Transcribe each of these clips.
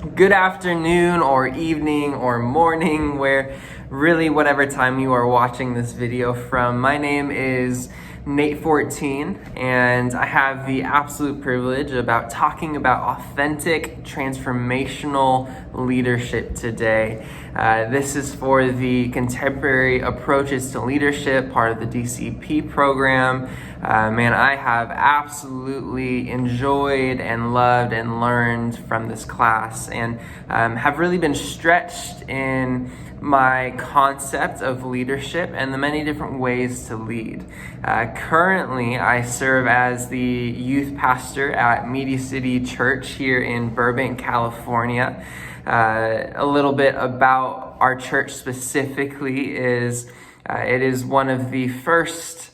good afternoon or evening or morning, whatever time you are watching this video from. My name is Nate14, and I have the absolute privilege about talking about authentic transformational leadership today. This is for the Contemporary Approaches to Leadership, part of the DCP program. I have absolutely enjoyed and loved and learned from this class, and have really been stretched in my concept of leadership and the many different ways to lead. Currently, I serve as the youth pastor at Media City Church here in Burbank, California. A little bit about our church specifically is it is one of the first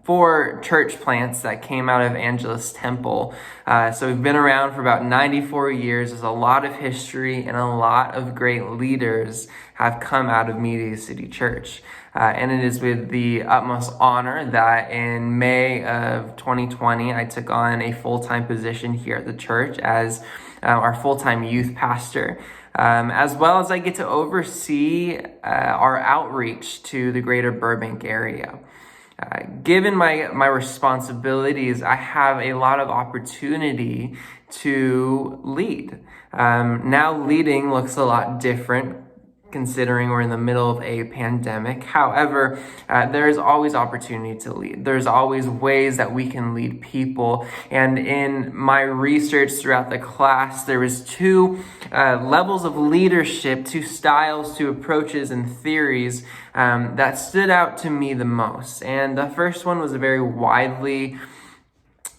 4 church plants that came out of Angelus Temple. So we've been around for about 94 years. There's a lot of history and a lot of great leaders have come out of Media City Church. And it is with the utmost honor that in May of 2020, I took on a full-time position here at the church as our full-time youth pastor. As well as I get to oversee our outreach to the greater Burbank area. Given my responsibilities, I have a lot of opportunity to lead. Now leading looks a lot different considering we're in the middle of a pandemic. However, there is always opportunity to lead. There's always ways that we can lead people. And in my research throughout the class, there was 2 levels of leadership, 2 styles, 2 approaches and theories that stood out to me the most. And the first one was a very widely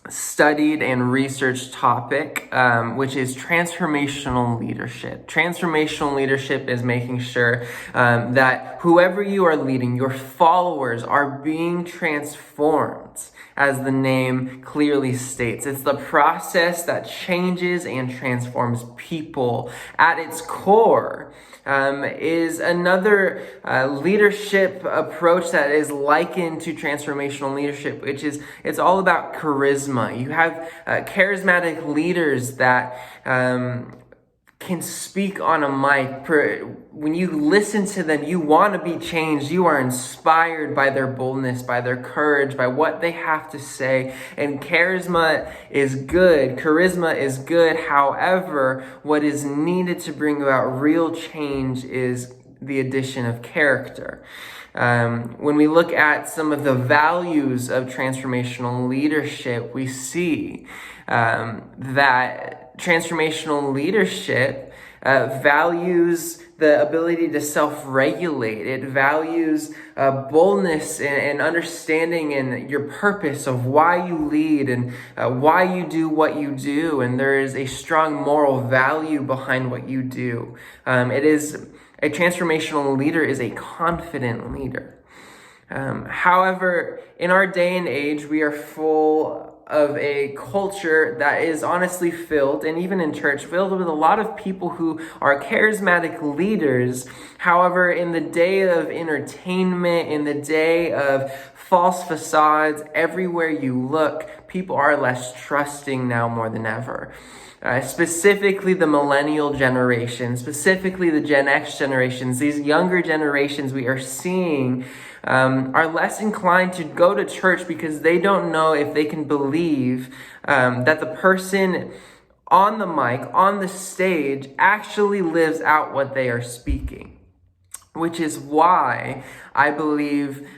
studied and researched topic, which is transformational leadership. Transformational leadership is making sure that whoever you are leading, your followers are being transformed, as the name clearly states. It's the process that changes and transforms people. At its core is another leadership approach that is likened to transformational leadership, which is it's all about charisma. You have charismatic leaders that can speak on a mic. When you listen to them, you want to be changed. You are inspired by their boldness, by their courage, by what they have to say. And charisma is good. Charisma is good. However, what is needed to bring about real change is the addition of character. When we look at some of the values of transformational leadership, we see that transformational leadership values the ability to self-regulate. It values boldness and understanding and your purpose of why you lead and why you do what you do. And there is a strong moral value behind what you do. A transformational leader is a confident leader. However, in our day and age, we are full of a culture that is honestly filled, and even in church, filled with a lot of people who are charismatic leaders. However, in the day of entertainment, in the day of false facades, everywhere you look, people are less trusting now more than ever. Specifically the millennial generation, specifically the Gen X generations, these younger generations we are seeing are less inclined to go to church because they don't know if they can believe that the person on the mic, on the stage, actually lives out what they are speaking. Which is why I believe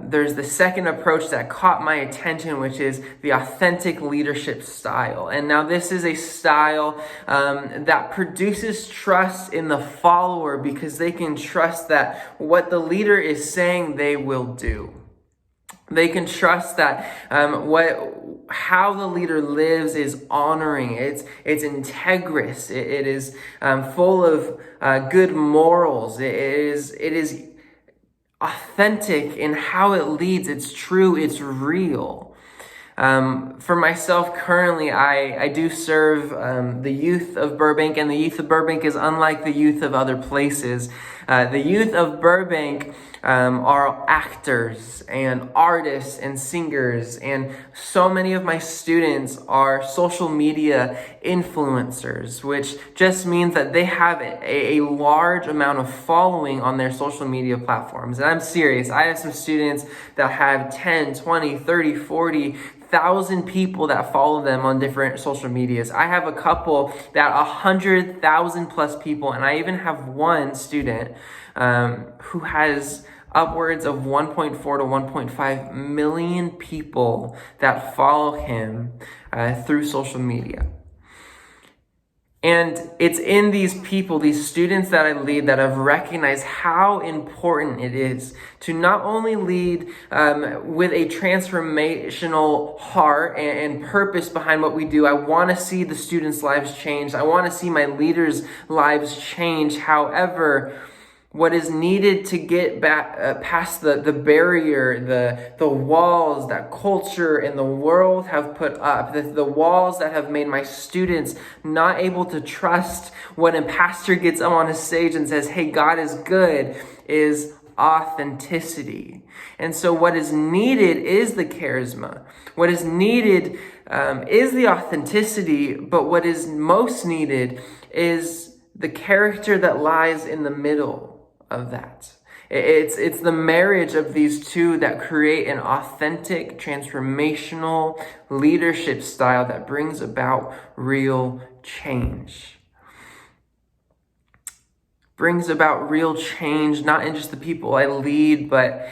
there's the second approach that caught my attention, which is the authentic leadership style. And now this is a style that produces trust in the follower because they can trust that what the leader is saying they will do. They can trust that how the leader lives is honoring. It's integrous. It is full of good morals. It is authentic in how it leads. It's true. It's real. For myself, currently, I do serve the youth of Burbank, and the youth of Burbank is unlike the youth of other places. The youth of Burbank are actors and artists and singers, and so many of my students are social media influencers, which just means that they have a large amount of following on their social media platforms. And I'm serious, I have some students that have 10, 20, 30, 40,000 people that follow them on different social medias. I have a couple that 100,000 plus people, and I even have one student who has upwards of 1.4 to 1.5 million people that follow him through social media. And it's in these people, these students that I lead, that I've recognized how important it is to not only lead with a transformational heart and purpose behind what we do. I want to see the students' lives change. I want to see my leaders' lives change. However, what is needed to get back past the barrier, the walls that culture and the world have put up, the walls that have made my students not able to trust when a pastor gets up on a stage and says, "Hey, God is good," is authenticity. And so what is needed is the charisma. What is needed is the authenticity, but what is most needed is the character that lies in the middle of that. It's the marriage of these two that create an authentic, transformational leadership style that brings about real change. Brings about real change, not in just the people I lead, but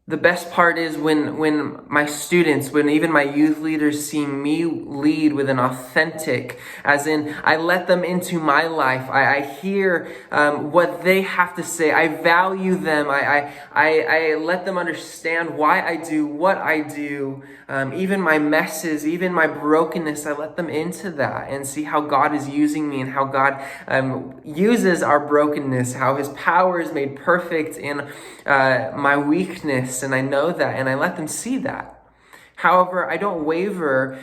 the best part is when my students, when even my youth leaders see me lead with an authentic, as in I let them into my life. I hear what they have to say. I value them. I let them understand why I do what I do. Even my messes, even my brokenness, I let them into that and see how God is using me and how God uses our brokenness, how his power is made perfect in my weakness. And I know that, and I let them see that. However, I don't waver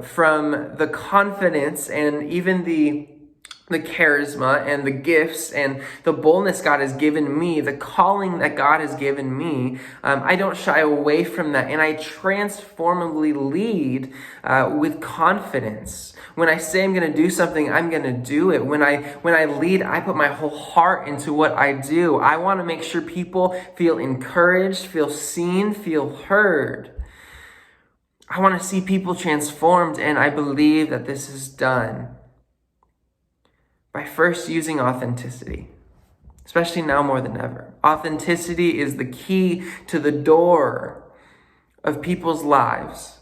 from the confidence and even the charisma and the gifts and the boldness God has given me, the calling that God has given me. I don't shy away from that, and I transformably lead with confidence. When I say I'm going to do something, I'm going to do it. When I lead, I put my whole heart into what I do. I want to make sure people feel encouraged, feel seen, feel heard. I want to see people transformed, and I believe that this is done by first using authenticity, especially now more than ever. Authenticity is the key to the door of people's lives.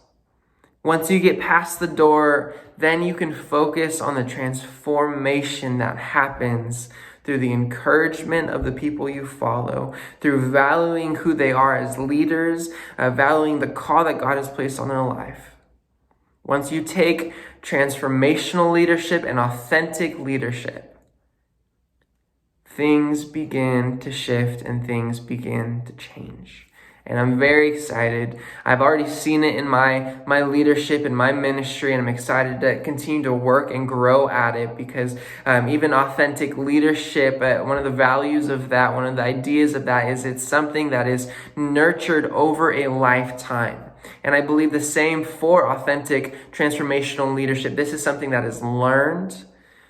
Once you get past the door, then you can focus on the transformation that happens through the encouragement of the people you follow, through valuing who they are as leaders, valuing the call that God has placed on their life. Once you take transformational leadership and authentic leadership, things begin to shift and things begin to change. And I'm very excited. I've already seen it in my leadership and my ministry, and I'm excited to continue to work and grow at it because even authentic leadership, one of the values of that, one of the ideas of that is it's something that is nurtured over a lifetime. And I believe the same for authentic transformational leadership. This is something that is learned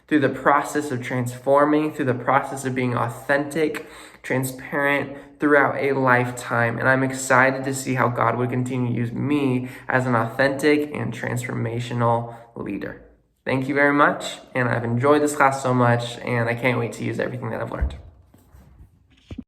through the process of transforming, through the process of being authentic, transparent throughout a lifetime. And I'm excited to see how God would continue to use me as an authentic and transformational leader. Thank you very much. And I've enjoyed this class so much, and I can't wait to use everything that I've learned.